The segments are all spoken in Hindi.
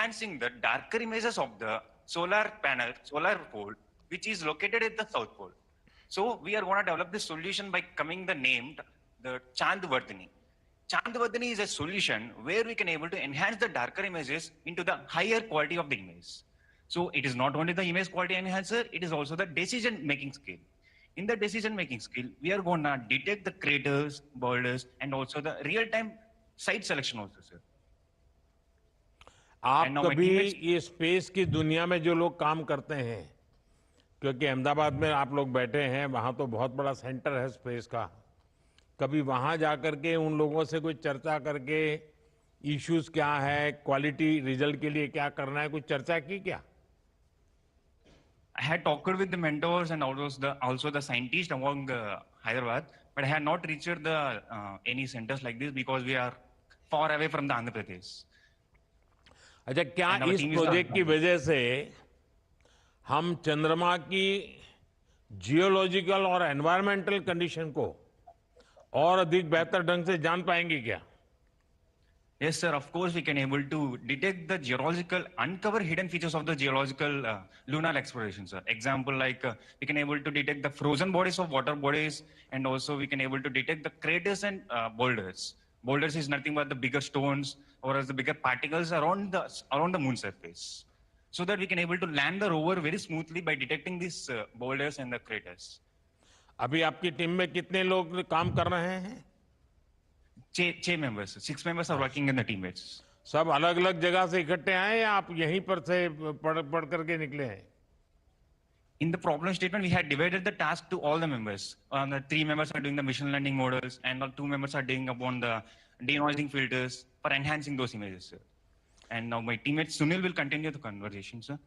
enhancing the darker images of the solar panel, solar pole, which is located at the south pole. So we are going to develop this solution by coming the named the Chandvardhani. Chandvardhani is a solution where we can able to enhance the darker images into the higher quality of the image. So it is not only the image quality enhancer, it is also the decision making skill. In the decision making skill, we are going to detect the craters, boulders, and also the real time site selection also, sir. आप कभी ये स्पेस की दुनिया में जो लोग काम करते हैं, क्योंकि अहमदाबाद में आप लोग बैठे हैं, वहां तो बहुत बड़ा सेंटर है स्पेस का, कभी वहां जाकर के उन लोगों से कोई चर्चा करके इश्यूज क्या है, क्वालिटी रिजल्ट के लिए क्या करना है, कुछ चर्चा की क्या? I had talked with the mentors and also the scientists among Hyderabad, but I had not reached the any centers like this because we are far away from the Andhra Pradesh. अच्छा, क्या इस प्रोजेक्ट की वजह से हम चंद्रमा की जियोलॉजिकल और एनवायरमेंटल कंडीशन को और अधिक बेहतर ढंग से जान पाएंगे क्या? Yes, sir. Of course, we can able to detect the geological, uncover hidden features of the geological lunar exploration, sir. Example like we can able to detect the frozen bodies of water bodies, and also we can able to detect the craters and boulders. Boulders is nothing but the bigger stones or as the bigger particles around the moon surface, so that we can able to land the rover very smoothly by detecting these boulders and the craters. अभी आपकी टीम में कितने लोग काम कर रहे हैं? 6 members. 6 members are working in the teammates. सब अलग अलग जगह से इकट्ठे आए या आप यहीं पर से पढ़ करके निकले हैं? In the problem statement, we had divided the task to all the members. The 3 members are doing the machine learning models, and the 2 members are doing upon the denoising filters for enhancing those images, sir. And now my teammate Sunil will continue the conversation, sir.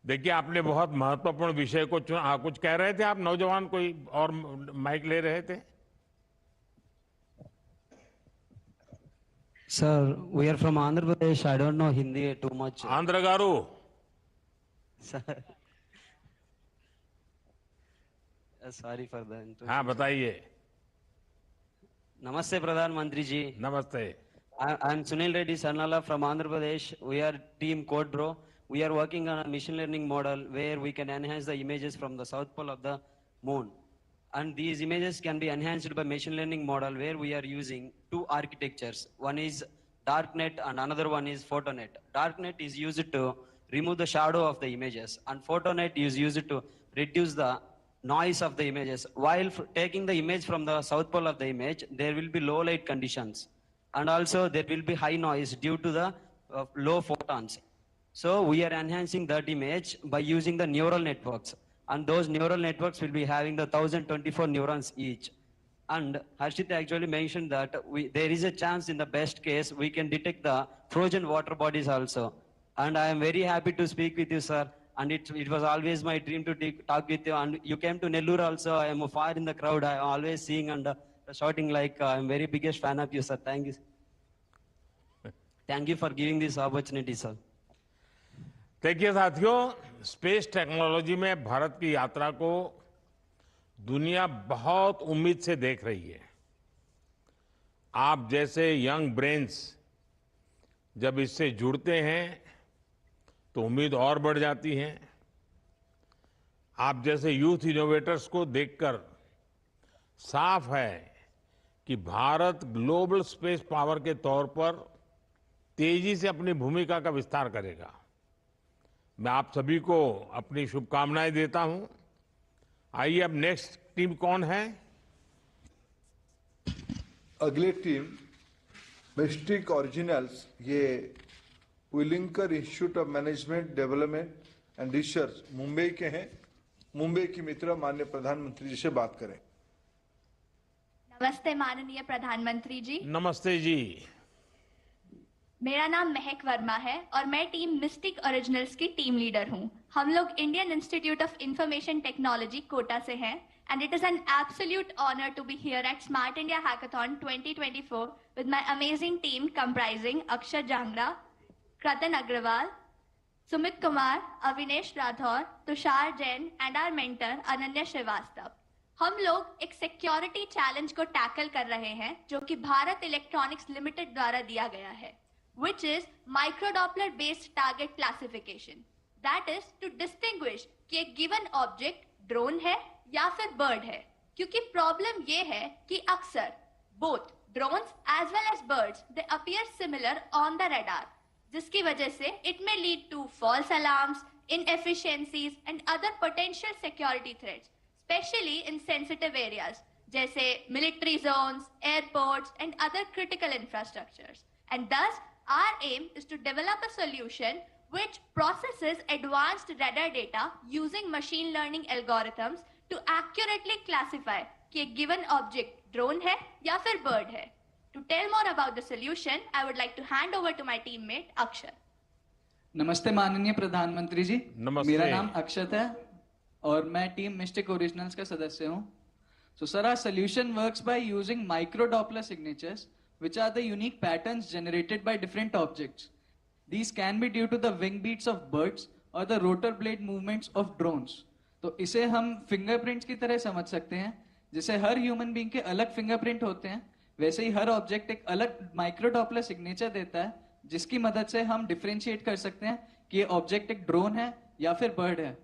देखिए, आपने बहुत महत्वपूर्ण विषय को चुना. कुछ कह रहे थे आप नौजवान, कोई और माइक ले रहे थे? Sir, we are from Andhra Pradesh. I don't know Hindi too much. Andhra Garu. Sir. Sorry for the interruption. हाँ, बताइए. Namaste, Pradhan Mantri ji. Namaste. I am Sunil Reddy Sarnala from Andhra Pradesh. We are team CodeBro. We are working on a machine learning model where we can enhance the images from the south pole of the moon. And these images can be enhanced by machine learning model where we are using 2 architectures. One is darknet and another one is photonet. Darknet is used to remove the shadow of the images, and photonet is used to reduce the noise of the images. While taking the image from the south pole of the image, there will be low light conditions, and also there will be high noise due to the low photons. So we are enhancing that image by using the neural networks. And those neural networks will be having the 1024 neurons each. And Harshit actually mentioned that there is a chance in the best case we can detect the frozen water bodies also. And I am very happy to speak with you, sir. And it was always my dream to talk with you. And you came to Nellore also. I am far in the crowd. I am always seeing and shouting like I am very biggest fan of you, sir. Thank you. Thank you for giving this opportunity, sir. देखिए साथियों, स्पेस टेक्नोलॉजी में भारत की यात्रा को दुनिया बहुत उम्मीद से देख रही है. आप जैसे यंग ब्रेन्स जब इससे जुड़ते हैं तो उम्मीद और बढ़ जाती है. आप जैसे यूथ इनोवेटर्स को देखकर साफ है कि भारत ग्लोबल स्पेस पावर के तौर पर तेजी से अपनी भूमिका का विस्तार करेगा. मैं आप सभी को अपनी शुभकामनाएं देता हूं. आइए, अब नेक्स्ट टीम कौन है? अगली टीम मिस्टिक ओरिजिनल्स, ये Welingkar institute of management development and research Mumbai के हैं. मुंबई की मित्र माननीय प्रधानमंत्री जी से बात करें. नमस्ते माननीय प्रधानमंत्री जी. नमस्ते जी. मेरा नाम महक वर्मा है और मैं टीम मिस्टिक ओरिजिनल्स की टीम लीडर हूं. हम लोग Indian institute of information technology Kota से हैं, and it is an absolute honour to be here at smart India hackathon 2024 with my amazing team comprising Akshar Jangra, Kritan Agarwal, Sumit Kumar, Avinesh Rathore, Tushar Jain and our mentor Ananya Srivastava. हम लोग एक सिक्योरिटी चैलेंज को टैकल कर रहे हैं जो कि भारत इलेक्ट्रॉनिक्स लिमिटेड द्वारा दिया गया है. which is microdoppler based target classification. That is to distinguish कि एक given object drone है या फिर bird है, क्योंकि problem ये है कि अक्सर both drones as well as birds they appear similar on the radar, जिसकी वजह से it may lead to false alarms, inefficiencies and other potential security threats, especially in sensitive areas जैसे military zones, airports and other critical infrastructures. And thus, our aim is to develop a solution which processes advanced radar data using machine learning algorithms to accurately classify कि एक given object drone है या फिर bird है. To tell more about the solution, I would like to hand over to my teammate Akshar. नमस्ते माननीय प्रधानमंत्री जी। नमस्ते। मेरा नाम अक्षत है और मैं टीम मिस्टिक ओरिजिनल्स का सदस्य हूँ। So sir, our solution works by using microdoppler signatures, which are the unique patterns generated by different objects. These can be due to the wing beats of birds or the rotor blade movements of drones. तो इसे हम फिंगरप्रिंट्स की तरह समझ सकते हैं। जैसे हर ह्यूमन बीइंग के अलग फिंगरप्रिंट होते हैं, वैसे ही हर ऑब्जेक्ट एक अलग माइक्रोडॉपलर सिग्नेचर देता है, जिसकी मदद से हम डिफरेंशिएट कर सकते हैं कि ये ऑब्जेक्ट एक ड्रोन है या फिर बर्ड है।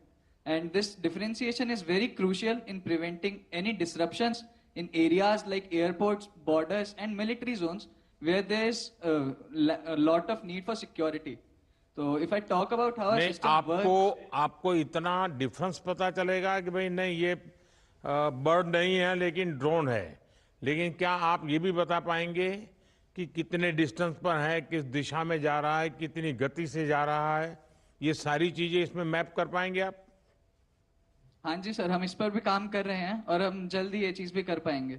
And this differentiation is very crucial in preventing any disruptions in areas like airports, borders, and military zones where there is a lot of need for security. So if I talk about how our नहीं, system works, आपको इतना डिफरेंस पता चलेगा कि भाई नहीं ये बर्ड नहीं है लेकिन ड्रोन है, लेकिन क्या आप ये भी बता पाएंगे कि कितने डिस्टेंस पर है, किस दिशा में जा रहा है, कितनी गति से जा रहा है, ये सारी चीजें इसमें मैप कर पाएंगे आप? हाँ जी सर, हम इस पर भी काम कर रहे हैं और हम जल्दी ये चीज भी कर पाएंगे।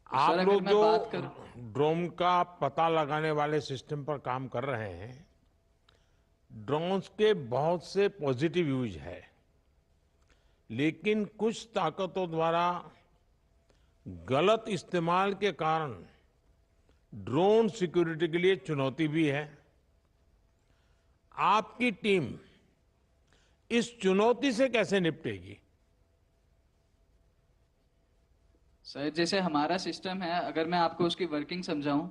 आप अगर लोग मैं जो बात ड्रोन का पता लगाने वाले सिस्टम पर काम कर रहे हैं, ड्रोन्स के बहुत से पॉजिटिव यूज है, लेकिन कुछ ताकतों द्वारा गलत इस्तेमाल के कारण ड्रोन सिक्योरिटी के लिए चुनौती भी है। आपकी टीम इस चुनौती से कैसे निपटेगी? सर, जैसे हमारा सिस्टम है, अगर मैं आपको उसकी वर्किंग समझाऊं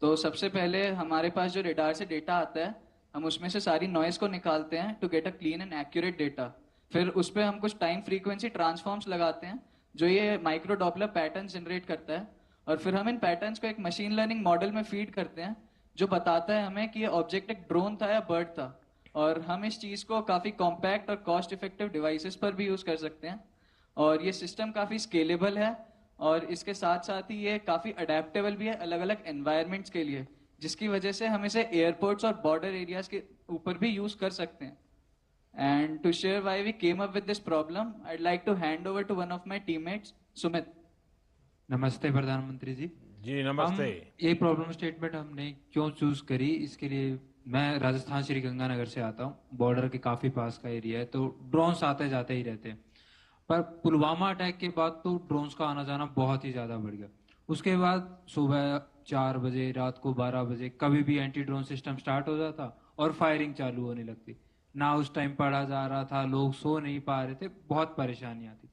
तो सबसे पहले हमारे पास जो रेडार से डेटा आता है, हम उसमें से सारी नॉइज को निकालते हैं to get a clean and accurate data. फिर उस पर हम कुछ टाइम फ्रीक्वेंसी ट्रांसफॉर्म्स लगाते हैं जो ये माइक्रो डॉपलर पैटर्न जनरेट करता है, और फिर हम इन पैटर्न्स को एक मशीन लर्निंग मॉडल में फीड करते हैं जो बताता है हमें कि ये ऑब्जेक्ट एक ड्रोन था या बर्ड था। और हम इस चीज को काफी कॉम्पैक्ट और कॉस्ट इफेक्टिव डिवाइसेस पर भी यूज कर सकते हैं, और ये सिस्टम काफी स्केलेबल है और इसके साथ साथ ही ये काफी अडेप्टेबल भी है अलग अलग एनवायरनमेंट्स के लिए, जिसकी वजह से हम इसे एयरपोर्ट्स और बॉर्डर एरियाज के ऊपर भी यूज कर सकते हैं। And to share why we came up with this problem, I like to hand over to one of my teammates, Sumit. नमस्ते प्रधानमंत्री जी। जी नमस्ते। ये प्रॉब्लम स्टेटमेंट हमने क्यों चूज करी, इसके लिए मैं राजस्थान श्री गंगानगर से आता हूँ। बॉर्डर के काफी पास का एरिया है, तो ड्रोन्स आते जाते ही रहते हैं। पर पुलवामा अटैक के बाद तो ड्रोन्स का आना जाना बहुत ही ज्यादा बढ़ गया। उसके बाद सुबह 4 बजे, रात को 12 बजे कभी भी एंटी ड्रोन सिस्टम स्टार्ट हो जाता और फायरिंग चालू होने लगती। ना उस टाइम पढ़ा जा रहा था, लोग सो नहीं पा रहे थे, बहुत परेशानी आती।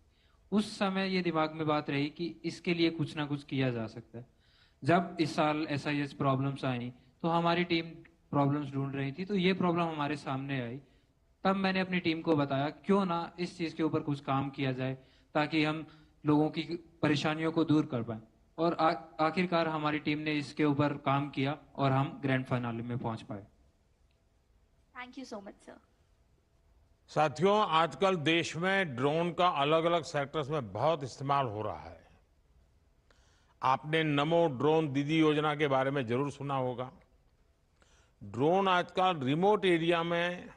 उस समय ये दिमाग में बात रही कि इसके लिए कुछ ना कुछ किया जा सकता है। जब इस साल SIS प्रॉब्लम्स आई तो हमारी टीम प्रॉब्लम्स ढूंढ रही थी, तो ये प्रॉब्लम हमारे सामने आई। तब मैंने अपनी टीम को बताया क्यों ना इस चीज के ऊपर कुछ काम किया जाए ताकि हम लोगों की परेशानियों को दूर कर पाए। और आखिरकार हमारी टीम ने इसके ऊपर काम किया और हम ग्रैंड फाइनल में पहुंच पाए। Thank you so much, sir. साथियों, आजकल देश में ड्रोन का अलग अलग सेक्टर्स में बहुत इस्तेमाल हो रहा है। आपने नमो ड्रोन दीदी योजना के बारे में जरूर सुना होगा। ड्रोन आजकल रिमोट एरिया में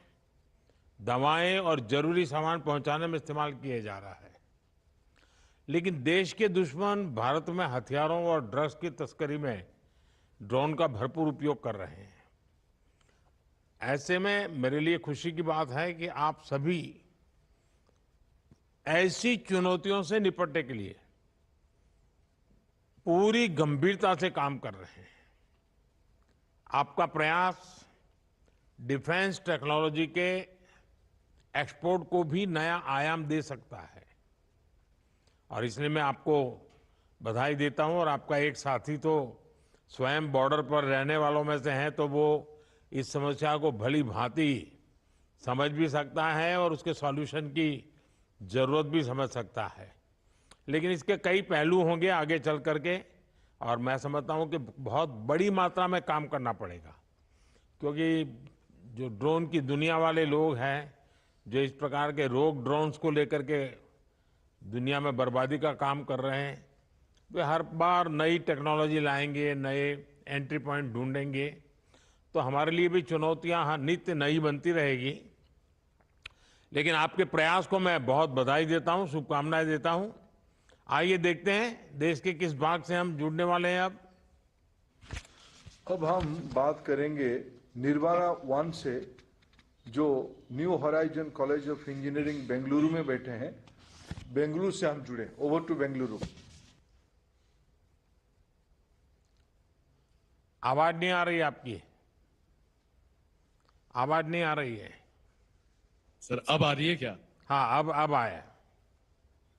दवाएं और जरूरी सामान पहुंचाने में इस्तेमाल किया जा रहा है, लेकिन देश के दुश्मन भारत में हथियारों और ड्रग्स की तस्करी में ड्रोन का भरपूर उपयोग कर रहे हैं। ऐसे में मेरे लिए खुशी की बात है कि आप सभी ऐसी चुनौतियों से निपटने के लिए पूरी गंभीरता से काम कर रहे हैं। आपका प्रयास डिफेंस टेक्नोलॉजी के एक्सपोर्ट को भी नया आयाम दे सकता है, और इसलिए मैं आपको बधाई देता हूं। और आपका एक साथी तो स्वयं बॉर्डर पर रहने वालों में से हैं तो वो इस समस्या को भली भांति समझ भी सकता है और उसके सॉल्यूशन की जरूरत भी समझ सकता है। लेकिन इसके कई पहलू होंगे आगे चल करके, और मैं समझता हूं कि बहुत बड़ी मात्रा में काम करना पड़ेगा, क्योंकि जो ड्रोन की दुनिया वाले लोग हैं, जो इस प्रकार के रोग ड्रोन्स को लेकर के दुनिया में बर्बादी का काम कर रहे हैं, वे हर बार नई टेक्नोलॉजी लाएंगे, नए एंट्री पॉइंट ढूंढेंगे, तो हमारे लिए भी चुनौतियां नित्य नई बनती रहेगी। लेकिन आपके प्रयास को मैं बहुत बधाई देता हूं, शुभकामनाएं देता हूं। आइए देखते हैं देश के किस भाग से हम जुड़ने वाले हैं। अब हम बात करेंगे निर्वाणा वन से, जो new horizon college of engineering Bengaluru में बैठे हैं। बेंगलुरु से हम जुड़े। Over to Bengaluru. आवाज नहीं आ रही आपकी, आवाज नहीं आ रही है सर। अब आ रही है क्या? हाँ, अब आया।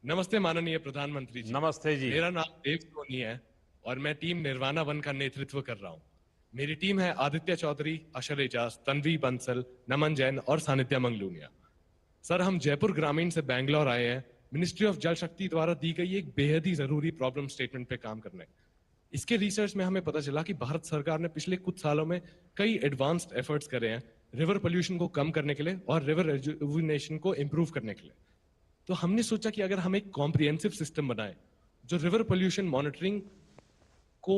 नमस्ते माननीय प्रधानमंत्री जी। नमस्ते जी। मेरा नाम देव सोनी है और मैं टीम निर्वाणा वन का नेतृत्व कर रहा हूँ। मेरी टीम है आदित्य चौधरी, अशर एजाज, तन्वी बंसल, नमन जैन और सानिध्या मंगलूनिया। सर, हम जयपुर ग्रामीण से बैंगलोर आए हैं मिनिस्ट्री ऑफ जल शक्ति द्वारा दी गई एक बेहद ही जरूरी प्रॉब्लम स्टेटमेंट पे काम करने। इसके रिसर्च में हमें पता चला कि भारत सरकार ने पिछले कुछ सालों में कई एडवांस्ड एफर्ट्स करे हैं रिवर पोल्यूशन को कम करने के लिए और रिवर रिजुविनेशन को इंप्रूव करने के लिए। तो हमने सोचा कि अगर हम एक कॉम्प्रिहेंसिव सिस्टम बनाएं जो रिवर पोल्यूशन मॉनिटरिंग को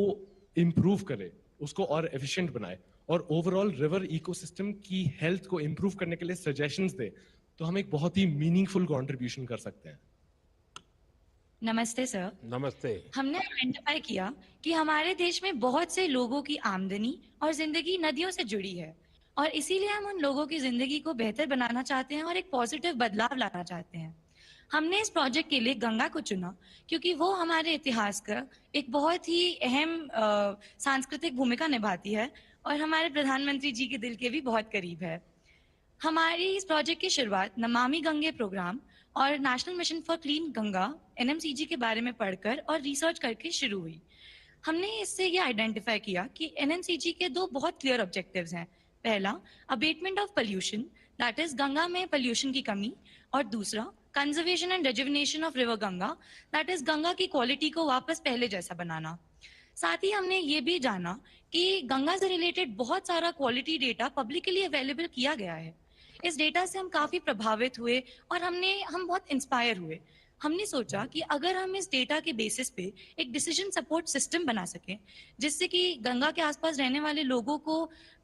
इंप्रूव करे, उसको और एफिशिएंट बनाए और ओवरऑल रिवर इकोसिस्टम की हेल्थ को इंप्रूव करने के लिए सजेशंस दे, तो हम एक बहुत ही मीनिंगफुल कंट्रीब्यूशन कर सकते हैं। नमस्ते सर। नमस्ते। हमने आइडेंटिफाई किया कि हमारे देश में बहुत से लोगों की आमदनी और जिंदगी नदियों से जुड़ी है और इसीलिए हम उन लोगों की जिंदगी को बेहतर बनाना चाहते हैं और एक पॉजिटिव बदलाव लाना चाहते हैं। हमने इस प्रोजेक्ट के लिए गंगा को चुना क्योंकि वो हमारे इतिहास का एक बहुत ही अहम सांस्कृतिक भूमिका निभाती है और हमारे प्रधानमंत्री जी के दिल के भी बहुत करीब है। हमारी इस प्रोजेक्ट की शुरुआत नमामि गंगे प्रोग्राम और national mission for clean Ganga NMCG के बारे में पढ़कर और रिसर्च करके शुरू हुई। हमने इससे ये आइडेंटिफाई किया कि NMCG के दो बहुत क्लियर ऑब्जेक्टिव्स हैं। पहला, abatement of pollution, that is Ganga में पोल्यूशन की कमी, और दूसरा, conservation and rejuvenation of river Ganga, that is Ganga की क्वालिटी को वापस पहले जैसा बनाना। साथ ही हमने ये भी जाना कि गंगा से रिलेटेड बहुत सारा क्वालिटी डेटा पब्लिकली अवेलेबल किया गया है। इस डेटा से हम काफी प्रभावित हुए और हम बहुत इंस्पायर हुए। हमने सोचा कि अगर हम इस डेटा के बेसिस पे एक डिसीजन सपोर्ट सिस्टम बना सकें जिससे कि गंगा के आसपास रहने वाले लोगों को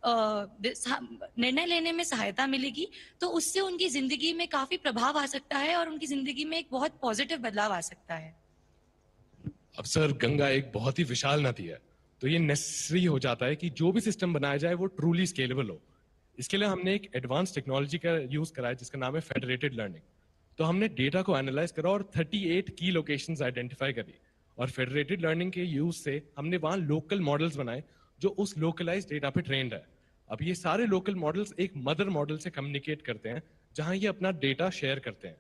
निर्णय लेने में सहायता मिलेगी, तो उससे उनकी जिंदगी में काफी प्रभाव आ सकता है और उनकी जिंदगी में एक बहुत पॉजिटिव बदलाव आ सकता है। अब सर, गंगा एक बहुत ही विशाल नदी है, तो ये नेसेसरी हो जाता है कि जो भी सिस्टम बनाया जाए वो ट्रूली स्केलेबल हो। इसके लिए हमने एक एडवांस टेक्नोलॉजी का यूज करा है जिसका नाम है फेडरेटेड लर्निंग। तो हमने डेटा को एनालाइज करा और 38 की लोकेशंस आइडेंटिफाई करी और फेडरेटेड लर्निंग के यूज से हमने वहां लोकल मॉडल्स बनाए जो उस लोकलाइज्ड डेटा पे ट्रेंड है। अब ये सारे लोकल मॉडल्स एक मदर मॉडल से कम्युनिकेट करते हैं जहां ये अपना डेटा शेयर करते हैं।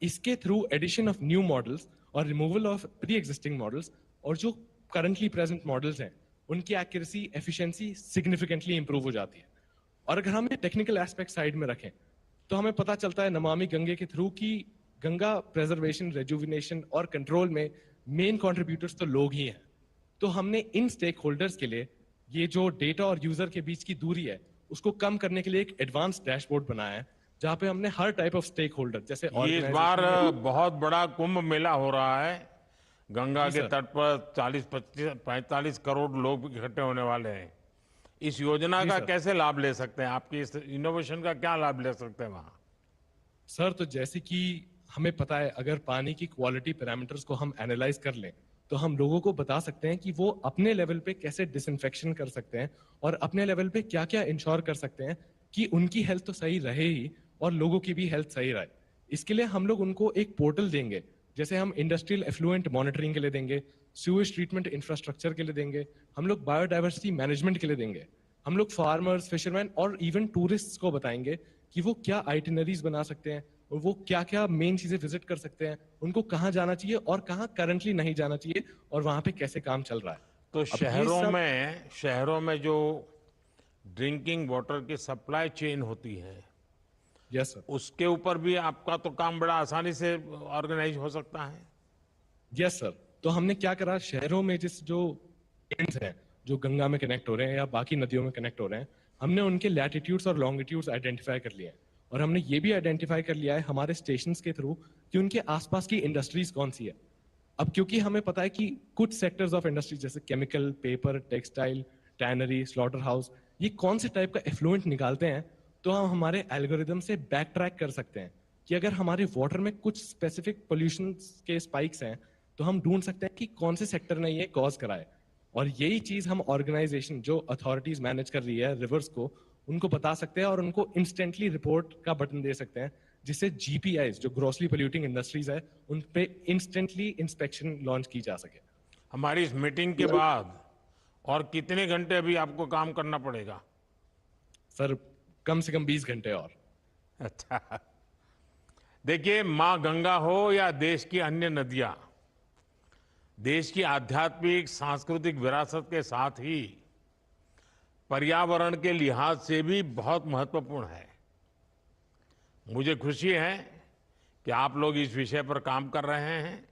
इसके through addition of new models और removal of pre existing models और जो करंटली प्रेजेंट मॉडल्स हैं उनकी एक्यूरेसी, एफिशिएंसी सिग्निफिकेंटली इंप्रूव हो जाती है। और अगर हम टेक्निकल एस्पेक्ट साइड में रखें तो हमें पता चलता है नमामि गंगे के थ्रू कि गंगा प्रेजर्वेशन, रेजुविनेशन और कंट्रोल में मेन कंट्रीब्यूटर्स तो लोग ही हैं। तो हमने इन स्टेक होल्डर्स के लिए ये जो डेटा और यूजर के बीच की दूरी है उसको कम करने के लिए एक एडवांस डैशबोर्ड बनाया है जहां पे हमने हर टाइप ऑफ स्टेक होल्डर जैसे इस बार बहुत बड़ा कुंभ मेला हो रहा है। गंगा के तट पर 40-45 करोड़ लोग इकट्ठे होने वाले हैं। इस योजना का कैसे लाभ ले सकते हैं? आपकी इस इनोवेशन का क्या लाभ ले सकते हैं वहां? सर, तो जैसे कि हमें पता है अगर पानी की क्वालिटी पैरामीटर्स को हम एनालाइज कर लें तो हम लोगों को बता सकते हैं कि वो अपने लेवल पे कैसे डिसइंफेक्शन कर सकते हैं और अपने लेवल पे क्या क्या इंश्योर कर सकते हैं कि उनकी हेल्थ तो सही रहे ही और लोगों की भी हेल्थ सही रहे। इसके लिए हम लोग उनको एक पोर्टल देंगे, जैसे हम इंडस्ट्रियल एफ्लुएंट मॉनिटरिंग के लिए देंगे, सीवेज ट्रीटमेंट इंफ्रास्ट्रक्चर के लिए देंगे, हम लोग बायोडाइवर्सिटी मैनेजमेंट के लिए देंगे, हम लोग फार्मर्स, फिशरमैन और इवन टूरिस्ट्स को बताएंगे कि वो क्या आइटिनरीज बना सकते हैं और वो क्या क्या मेन चीजें विजिट कर सकते हैं, उनको कहाँ जाना चाहिए और कहाँ करंटली नहीं जाना चाहिए और वहां पे कैसे काम चल रहा है। तो अब ये शहरों में जो ड्रिंकिंग वाटर की सप्लाई चेन होती है, यस सर, उसके ऊपर भी आपका तो काम बड़ा आसानी से ऑर्गेनाइज हो सकता है। Yes sir. तो हमने क्या करा, शहरों में जो एंड्स हैं जो गंगा में कनेक्ट हो रहे हैं या बाकी नदियों में कनेक्ट हो रहे हैं, हमने उनके लैटिट्यूड्स और लॉन्गिट्यूड्स आइडेंटिफाई कर लिए हैं। और हमने ये भी आइडेंटिफाई कर लिया है हमारे स्टेशंस के थ्रू कि उनके आसपास की इंडस्ट्रीज कौन सी है। अब क्योंकि हमें पता है कि कुछ सेक्टर्स ऑफ इंडस्ट्री जैसे chemical, paper, textile, tannery, slaughter house, ये कौन से टाइप का एफ्लुएंट निकालते हैं, तो हम हमारे एल्गोरिदम से बैक ट्रैक कर सकते हैं कि अगर हमारे वाटर में कुछ स्पेसिफिक पोल्यूशन के स्पाइक्स हैं, तो हम ढूंढ सकते हैं कि कौन से सेक्टर ने ये कॉज करा है। और यही चीज हम ऑर्गेनाइजेशन जो अथॉरिटीज मैनेज कर रही है रिवर्स को, उनको बता सकते हैं और उनको इंस्टेंटली रिपोर्ट का बटन दे सकते हैं, जिससे जीपीआईज जो ग्रोसली पोल्यूटिंग इंडस्ट्रीज है उन पे इंस्टेंटली इंस्पेक्शन लॉन्च की जा सके। हमारी इस मीटिंग के बाद और कितने घंटे अभी आपको काम करना पड़ेगा? सर कम से कम 20 घंटे और। अच्छा, देखिए, माँ गंगा हो या देश की अन्य नदियां, देश की आध्यात्मिक सांस्कृतिक विरासत के साथ ही पर्यावरण के लिहाज से भी बहुत महत्वपूर्ण है। मुझे खुशी है कि आप लोग इस विषय पर काम कर रहे हैं।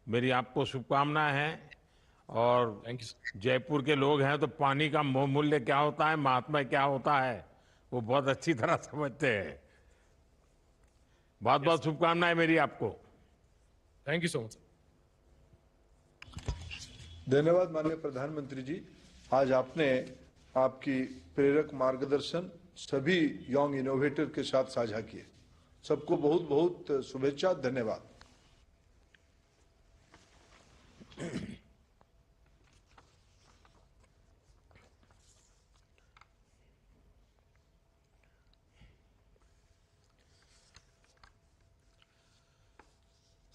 मेरी आपको शुभकामनाएं हैं। और थैंक यू। जयपुर के लोग हैं तो पानी का मूल्य क्या होता है, महात्मा क्या होता है, वो बहुत अच्छी तरह समझते हैं। बहुत बहुत शुभकामनाएं मेरी आपको। Thank you so much. धन्यवाद माननीय प्रधानमंत्री जी। आज आपने आपकी प्रेरक मार्गदर्शन सभी यंग इनोवेटर के साथ साझा किए। सबको बहुत बहुत शुभेच्छा, धन्यवाद।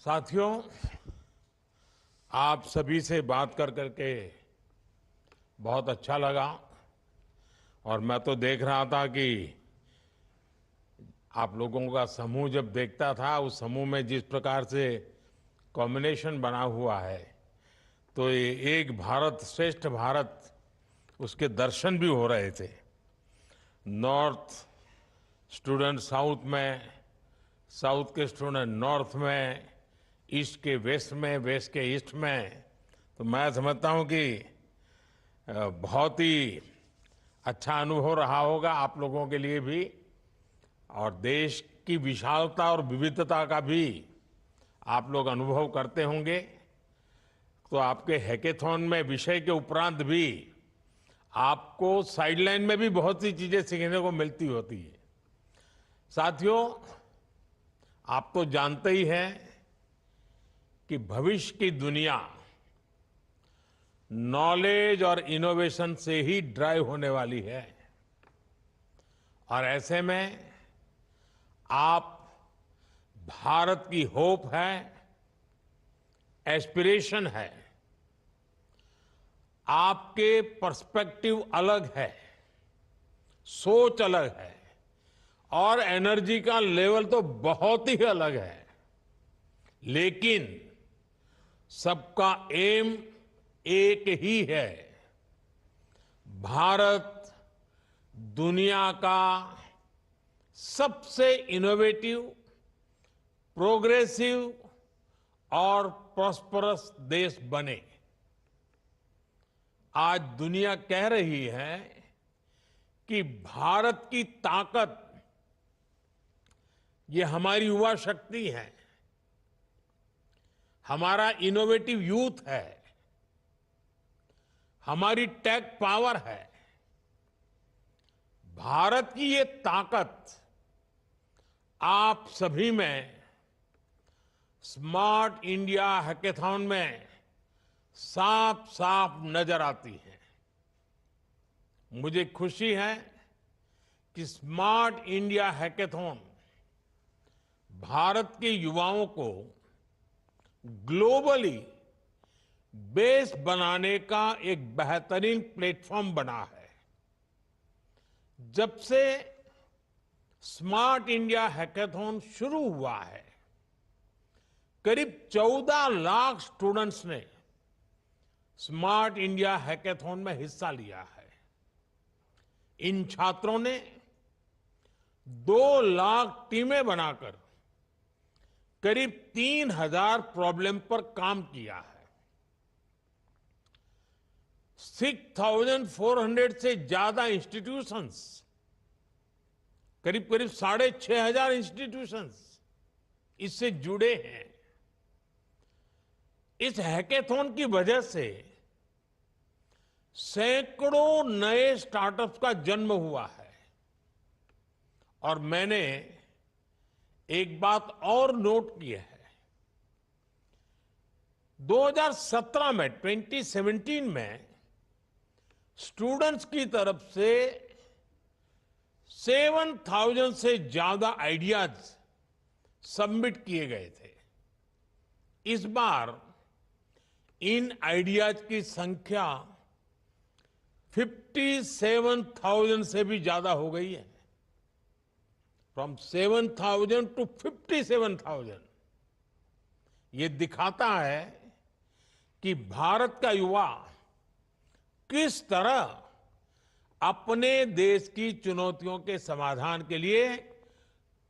साथियों, आप सभी से बात कर करके बहुत अच्छा लगा। और मैं तो देख रहा था कि आप लोगों का समूह जब देखता था, उस समूह में जिस प्रकार से कॉम्बिनेशन बना हुआ है, तो ये एक भारत श्रेष्ठ भारत, उसके दर्शन भी हो रहे थे। नॉर्थ स्टूडेंट साउथ में, साउथ के स्टूडेंट नॉर्थ में, ईस्ट के वेस्ट में, वेस्ट के ईस्ट में। तो मैं समझता हूं कि बहुत ही अच्छा अनुभव रहा होगा आप लोगों के लिए भी, और देश की विशालता और विविधता का भी आप लोग अनुभव करते होंगे। तो आपके हैकेथॉन में विषय के उपरांत भी आपको साइडलाइन में भी बहुत सी चीजें सीखने को मिलती होती है। साथियों, आप तो जानते ही हैं कि भविष्य की दुनिया नॉलेज और इनोवेशन से ही ड्राइव होने वाली है। और ऐसे में आप भारत की होप है, एस्पिरेशन है। आपके पर्सपेक्टिव अलग है, सोच अलग है, और एनर्जी का लेवल तो बहुत ही अलग है। लेकिन सबका एम एक ही है। भारत दुनिया का सबसे इनोवेटिव, प्रोग्रेसिव और प्रॉस्परस देश बने। आज दुनिया कह रही है कि भारत की ताकत ये हमारी युवा शक्ति है, हमारा इनोवेटिव यूथ है, हमारी टेक पावर है। भारत की ये ताकत आप सभी में स्मार्ट इंडिया हैकेथॉन में साफ साफ नजर आती है। मुझे खुशी है कि स्मार्ट इंडिया हैकेथॉन भारत के युवाओं को ग्लोबली बेस बनाने का एक बेहतरीन प्लेटफॉर्म बना है। जब से स्मार्ट इंडिया हैकेथॉन शुरू हुआ है, करीब 14 लाख स्टूडेंट्स ने स्मार्ट इंडिया हैकेथॉन में हिस्सा लिया है। इन छात्रों ने 2 लाख टीमें बनाकर करीब 3000 प्रॉब्लम पर काम किया है। 6400 से ज्यादा इंस्टीट्यूशंस, करीब करीब 6500 इंस्टीट्यूशंस इससे जुड़े हैं। इस हैकेथॉन की वजह से सैकड़ों नए स्टार्टअप्स का जन्म हुआ है। और मैंने एक बात और नोट की है, 2017 में 2017 में स्टूडेंट्स की तरफ से 7000 से ज्यादा आइडियाज सबमिट किए गए थे। इस बार इन आइडियाज की संख्या 57,000 से भी ज्यादा हो गई है। From 7,000 to 57,000। ये दिखाता है कि भारत का युवा किस तरह अपने देश की चुनौतियों के समाधान के लिए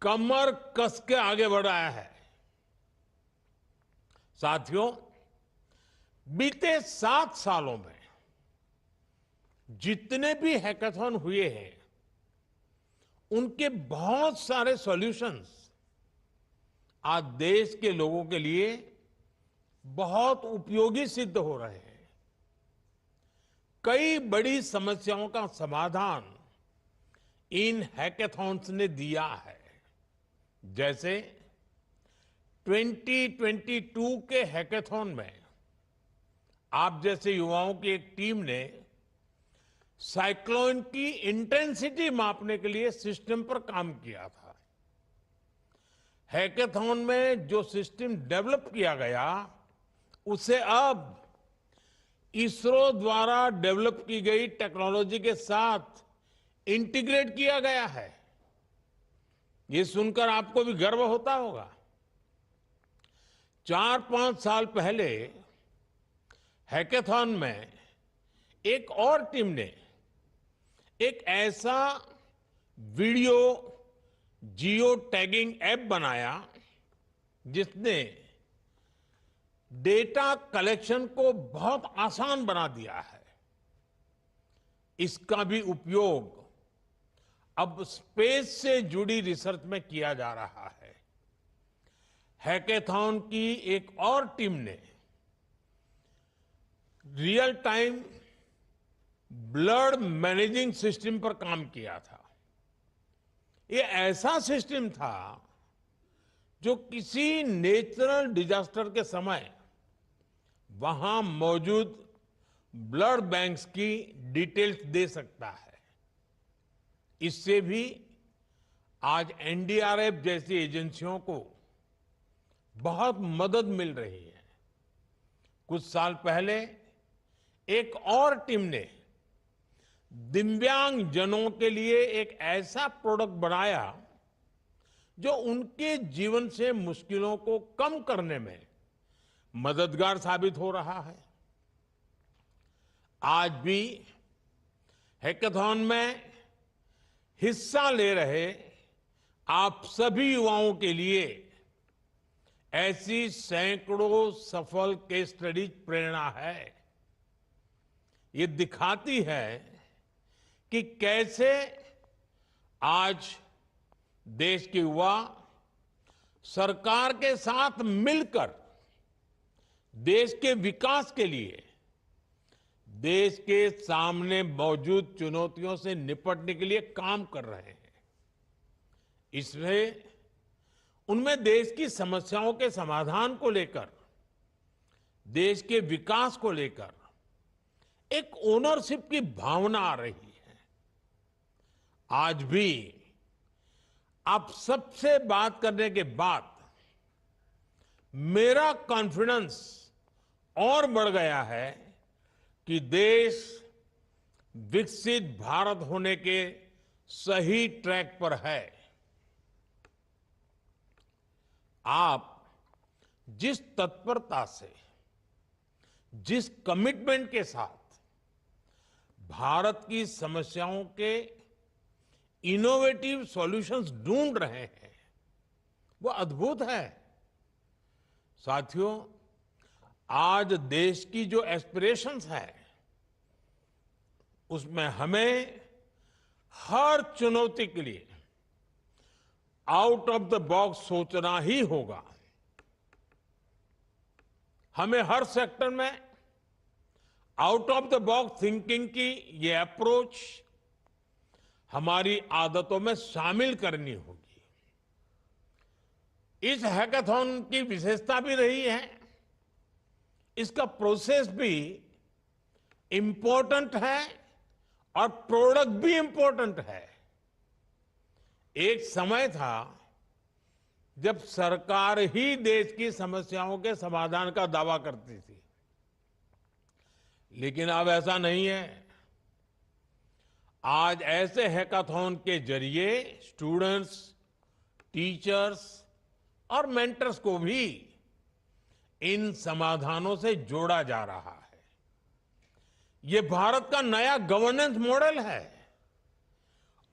कमर कस के आगे बढ़ रहा है। साथियों, बीते 7 सालों में जितने भी हैकेथॉन हुए हैं, उनके बहुत सारे सॉल्यूशंस आज देश के लोगों के लिए बहुत उपयोगी सिद्ध हो रहे हैं। कई बड़ी समस्याओं का समाधान इन हैकेथॉन्स ने दिया है। जैसे 2022 के हैकेथॉन में आप जैसे युवाओं की एक टीम ने साइक्लोन की इंटेंसिटी मापने के लिए सिस्टम पर काम किया था। हैकेथॉन में जो सिस्टम डेवलप किया गया, उसे अब इसरो द्वारा डेवलप की गई टेक्नोलॉजी के साथ इंटीग्रेट किया गया है। ये सुनकर आपको भी गर्व होता होगा। 4-5 साल पहले हैकेथॉन में एक और टीम ने एक ऐसा वीडियो जियो टैगिंग ऐप बनाया जिसने डेटा कलेक्शन को बहुत आसान बना दिया है। इसका भी उपयोग अब स्पेस से जुड़ी रिसर्च में किया जा रहा है। हैकेथॉन की एक और टीम ने real time blood managing system पर काम किया था। ये ऐसा सिस्टम था जो किसी नेचुरल डिजास्टर के समय वहां मौजूद ब्लड बैंक्स की डिटेल्स दे सकता है। इससे भी आज एनडीआरएफ जैसी एजेंसियों को बहुत मदद मिल रही है। कुछ साल पहले एक और टीम ने दिव्यांग जनों के लिए एक ऐसा प्रोडक्ट बनाया जो उनके जीवन से मुश्किलों को कम करने में मददगार साबित हो रहा है। आज भी हैकेथॉन में हिस्सा ले रहे आप सभी युवाओं के लिए ऐसी सैकड़ों सफल केस स्टडीज प्रेरणा है। ये दिखाती है कि कैसे आज देश के युवा सरकार के साथ मिलकर देश के विकास के लिए देश के सामने मौजूद चुनौतियों से निपटने के लिए काम कर रहे हैं। इसमें उनमें देश की समस्याओं के समाधान को लेकर, देश के विकास को लेकर एक ओनरशिप की भावना आ रही है। आज भी आप सबसे बात करने के बाद मेरा कॉन्फिडेंस और बढ़ गया है कि देश विकसित भारत होने के सही ट्रैक पर है। आप जिस तत्परता से जिस कमिटमेंट के साथ भारत की समस्याओं के इनोवेटिव सॉल्यूशंस ढूंढ रहे हैं, वो अद्भुत है। साथियों, आज देश की जो एस्पिरेशंस है, उसमें हमें हर चुनौती के लिए आउट ऑफ द बॉक्स सोचना ही होगा। हमें हर सेक्टर में out of the box thinking की ये अप्रोच हमारी आदतों में शामिल करनी होगी। इस हैकाथॉन की विशेषता भी रही है, इसका प्रोसेस भी इंपॉर्टेंट है और प्रोडक्ट भी इंपॉर्टेंट है। एक समय था जब सरकार ही देश की समस्याओं के समाधान का दावा करती थी, लेकिन अब ऐसा नहीं है। आज ऐसे हैकाथॉन के जरिए स्टूडेंट्स, टीचर्स और मेंटर्स को भी इन समाधानों से जोड़ा जा रहा है। ये भारत का नया गवर्नेंस मॉडल है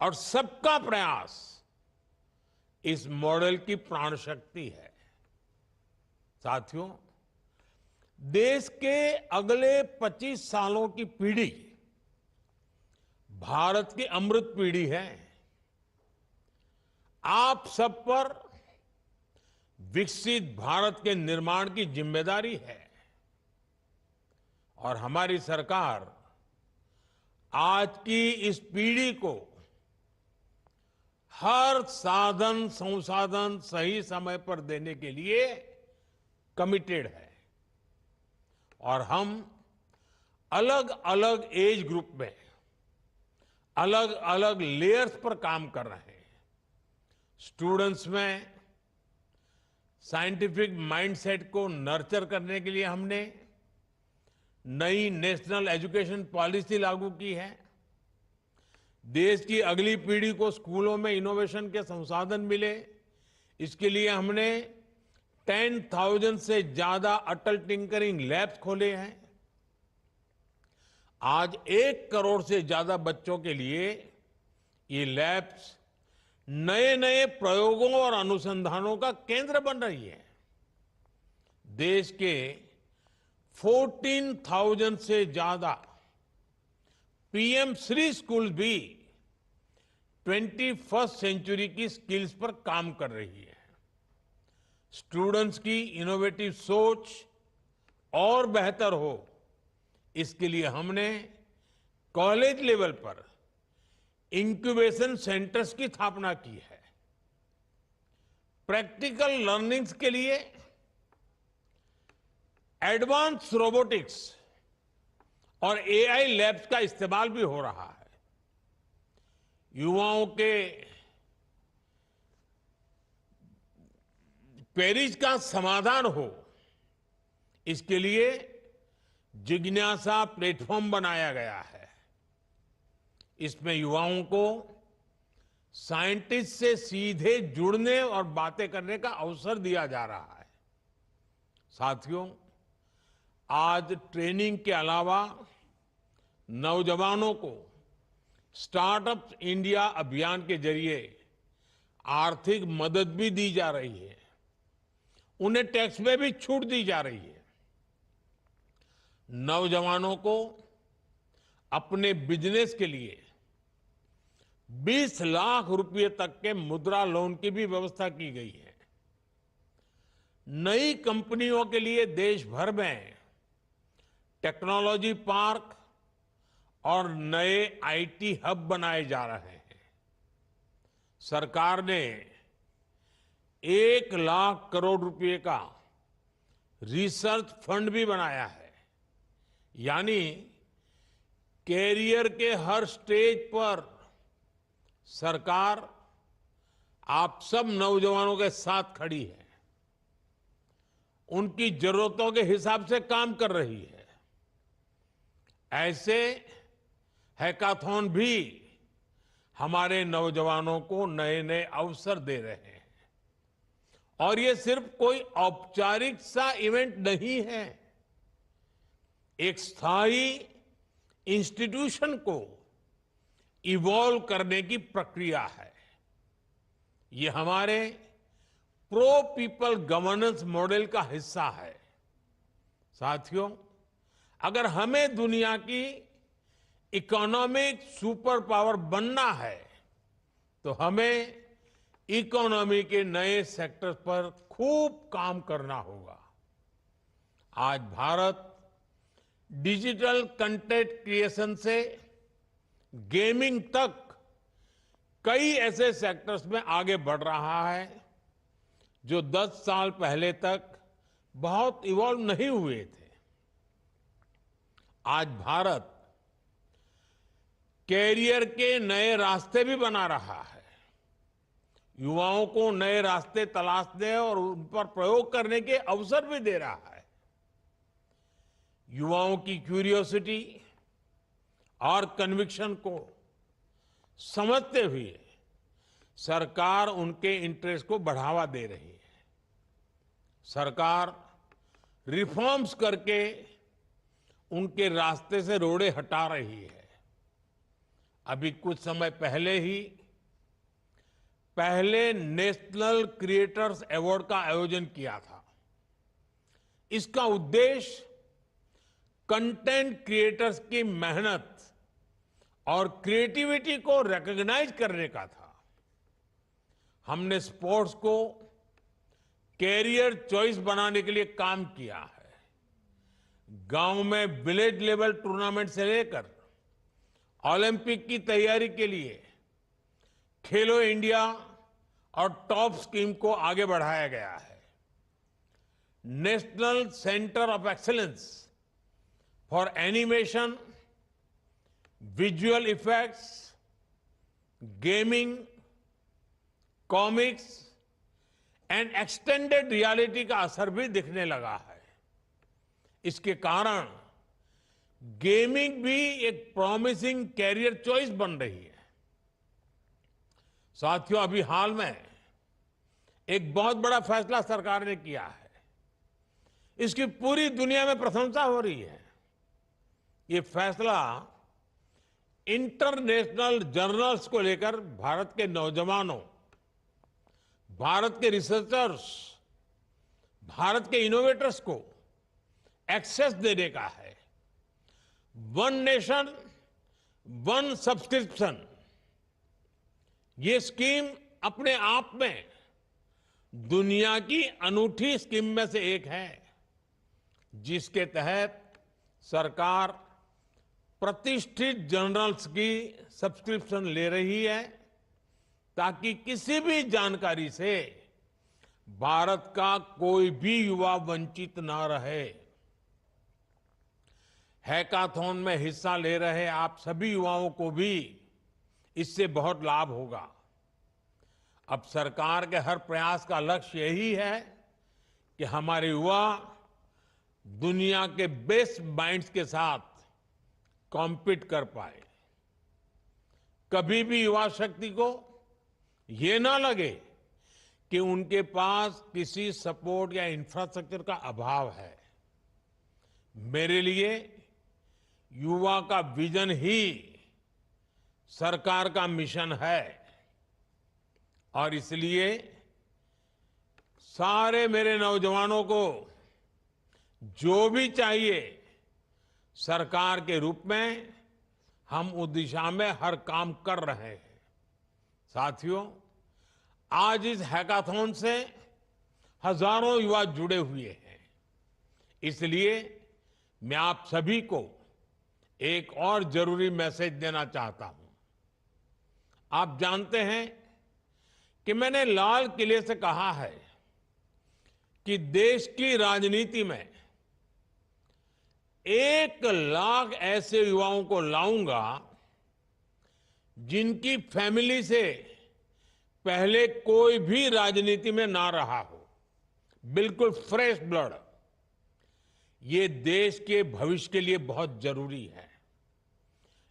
और सबका प्रयास इस मॉडल की प्राण शक्ति है। साथियों, देश के अगले 25 सालों की पीढ़ी भारत की अमृत पीढ़ी है। आप सब पर विकसित भारत के निर्माण की जिम्मेदारी है और हमारी सरकार आज की इस पीढ़ी को हर साधन संसाधन सही समय पर देने के लिए कमिटेड है और हम अलग अलग एज ग्रुप में अलग अलग लेयर्स पर काम कर रहे हैं। स्टूडेंट्स में साइंटिफिक माइंडसेट को नर्चर करने के लिए हमने नई नेशनल एजुकेशन पॉलिसी लागू की है। देश की अगली पीढ़ी को स्कूलों में इनोवेशन के संसाधन मिले, इसके लिए हमने 10,000 से ज्यादा अटल टिंकरिंग लैब्स खोले हैं। आज 1 करोड़ से ज्यादा बच्चों के लिए ये लैब्स नए नए प्रयोगों और अनुसंधानों का केंद्र बन रही है। देश के 14,000 से ज्यादा पीएम श्री स्कूल भी 21st सेंचुरी की स्किल्स पर काम कर रही है। स्टूडेंट्स की इनोवेटिव सोच और बेहतर हो, इसके लिए हमने कॉलेज लेवल पर इंक्यूबेशन सेंटर्स की स्थापना की है। प्रैक्टिकल लर्निंग्स के लिए एडवांस रोबोटिक्स और एआई लैब्स का इस्तेमाल भी हो रहा है। युवाओं के क्वेरीज का समाधान हो, इसके लिए जिज्ञासा प्लेटफॉर्म बनाया गया है। इसमें युवाओं को साइंटिस्ट से सीधे जुड़ने और बातें करने का अवसर दिया जा रहा है। साथियों, आज ट्रेनिंग के अलावा नौजवानों को स्टार्टअप इंडिया अभियान के जरिए आर्थिक मदद भी दी जा रही है। उन्हें टैक्स में भी छूट दी जा रही है। नौजवानों को अपने बिजनेस के लिए 20 लाख रुपए तक के मुद्रा लोन की भी व्यवस्था की गई है। नई कंपनियों के लिए देश भर में टेक्नोलॉजी पार्क और नए आईटी हब बनाए जा रहे हैं। सरकार ने 1 लाख करोड़ रुपए का रिसर्च फंड भी बनाया है। यानी कैरियर के हर स्टेज पर सरकार आप सब नौजवानों के साथ खड़ी है, उनकी जरूरतों के हिसाब से काम कर रही है। ऐसे हैकाथॉन भी हमारे नौजवानों को नए नए अवसर दे रहे हैं और ये सिर्फ कोई औपचारिक सा इवेंट नहीं है, एक स्थायी इंस्टीट्यूशन को इवॉल्व करने की प्रक्रिया है। ये हमारे प्रो पीपल गवर्नेंस मॉडल का हिस्सा है। साथियों, अगर हमें दुनिया की इकोनॉमिक सुपर पावर बनना है तो हमें इकोनॉमी के नए सेक्टर पर खूब काम करना होगा। आज भारत डिजिटल कंटेंट क्रिएशन से गेमिंग तक कई ऐसे सेक्टर्स में आगे बढ़ रहा है जो 10 साल पहले तक बहुत इवॉल्व नहीं हुए थे। आज भारत कैरियर के नए रास्ते भी बना रहा है, युवाओं को नए रास्ते तलाशने और उन पर प्रयोग करने के अवसर भी दे रहा है। युवाओं की क्यूरियोसिटी और कन्विक्शन को समझते हुए सरकार उनके इंटरेस्ट को बढ़ावा दे रही है। सरकार रिफॉर्म्स करके उनके रास्ते से रोड़े हटा रही है। अभी कुछ समय पहले ही पहले नेशनल क्रिएटर्स अवार्ड का आयोजन किया था। इसका उद्देश्य कंटेंट क्रिएटर्स की मेहनत और क्रिएटिविटी को रिकॉग्नाइज करने का था। हमने स्पोर्ट्स को कैरियर चॉइस बनाने के लिए काम किया है। गांव में विलेज लेवल टूर्नामेंट से लेकर ओलंपिक की तैयारी के लिए खेलो इंडिया और टॉप स्कीम को आगे बढ़ाया गया है। National centre of excellence for animation, visual effects, gaming, comics and extended reality का असर भी दिखने लगा है। इसके कारण गेमिंग भी एक प्रॉमिसिंग कैरियर चॉइस बन रही है। साथियों, अभी हाल में एक बहुत बड़ा फैसला सरकार ने किया है। इसकी पूरी दुनिया में प्रशंसा हो रही है। ये फैसला इंटरनेशनल जर्नल्स को लेकर भारत के नौजवानों, भारत के रिसर्चर्स, भारत के इनोवेटर्स को एक्सेस देने का है। वन नेशन वन सब्सक्रिप्शन, ये स्कीम अपने आप में दुनिया की अनूठी स्कीम में से एक है, जिसके तहत सरकार प्रतिष्ठित जर्नल्स की सब्सक्रिप्शन ले रही है ताकि किसी भी जानकारी से भारत का कोई भी युवा वंचित ना रहे। हैकाथॉन में हिस्सा ले रहे आप सभी युवाओं को भी इससे बहुत लाभ होगा। अब सरकार के हर प्रयास का लक्ष्य यही है कि हमारे युवा दुनिया के बेस्ट माइंड्स के साथ कॉम्पीट कर पाए। कभी भी युवा शक्ति को ये ना लगे कि उनके पास किसी सपोर्ट या इंफ्रास्ट्रक्चर का अभाव है। मेरे लिए युवा का विजन ही सरकार का मिशन है और इसलिए सारे मेरे नौजवानों को जो भी चाहिए, सरकार के रूप में हम उस दिशा में हर काम कर रहे हैं। साथियों, आज इस हैकाथॉन से हजारों युवा जुड़े हुए हैं। इसलिए मैं आप सभी को एक और जरूरी मैसेज देना चाहता हूं। आप जानते हैं कि मैंने लाल किले से कहा है कि देश की राजनीति में 1 लाख ऐसे युवाओं को लाऊंगा जिनकी फैमिली से पहले कोई भी राजनीति में ना रहा हो, बिल्कुल फ्रेश ब्लड। ये देश के भविष्य के लिए बहुत जरूरी है।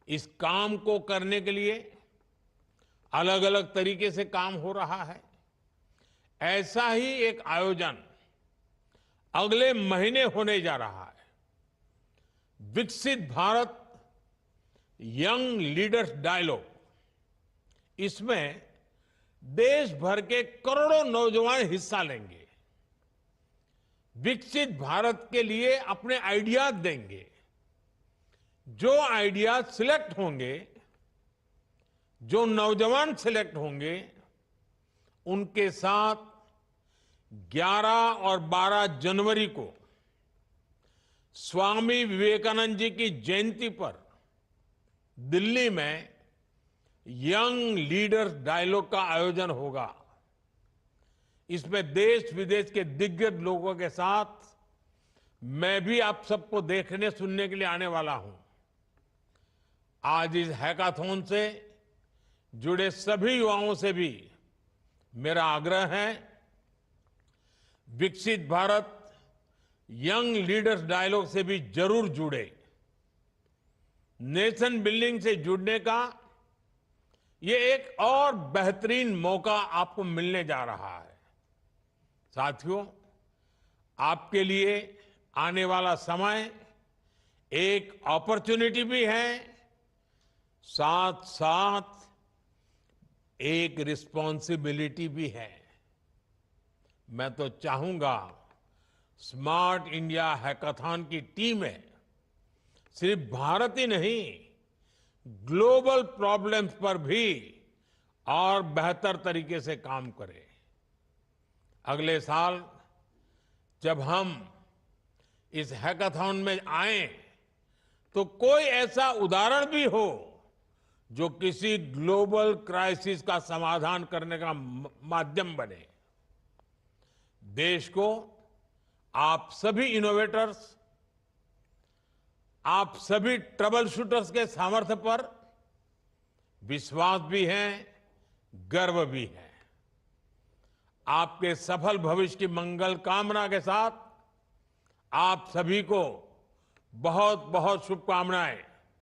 इस काम को करने के लिए अलग अलग तरीके से काम हो रहा है। ऐसा ही एक आयोजन अगले महीने होने जा रहा है। विकसित भारत यंग लीडर्स डायलॉग, इसमें देश भर के करोड़ों नौजवान हिस्सा लेंगे, विकसित भारत के लिए अपने आइडियाज देंगे। जो आइडियाज सिलेक्ट होंगे, जो नौजवान सिलेक्ट होंगे, उनके साथ 11 और 12 जनवरी को स्वामी विवेकानंद जी की जयंती पर दिल्ली में यंग लीडर्स डायलॉग का आयोजन होगा। इसमें देश विदेश के दिग्गज लोगों के साथ मैं भी आप सबको देखने सुनने के लिए आने वाला हूं। आज इस हैकाथॉन से जुड़े सभी युवाओं से भी मेरा आग्रह है, विकसित भारत यंग लीडर्स डायलॉग से भी जरूर जुड़े। नेशन बिल्डिंग से जुड़ने का ये एक और बेहतरीन मौका आपको मिलने जा रहा है। साथियों, आपके लिए आने वाला समय एक अपॉर्चुनिटी भी है, साथ साथ एक रिस्पॉन्सिबिलिटी भी है। मैं तो चाहूंगा स्मार्ट इंडिया हैकाथॉन की टीमें सिर्फ भारत ही नहीं, ग्लोबल प्रॉब्लम्स पर भी और बेहतर तरीके से काम करें। अगले साल जब हम इस हैकाथॉन में आए तो कोई ऐसा उदाहरण भी हो जो किसी ग्लोबल क्राइसिस का समाधान करने का माध्यम बने। देश को आप सभी इनोवेटर्स, आप सभी ट्रबल शूटर्स के सामर्थ्य पर विश्वास भी है, गर्व भी है। आपके सफल भविष्य की मंगल कामना के साथ आप सभी को बहुत बहुत शुभकामनाएं।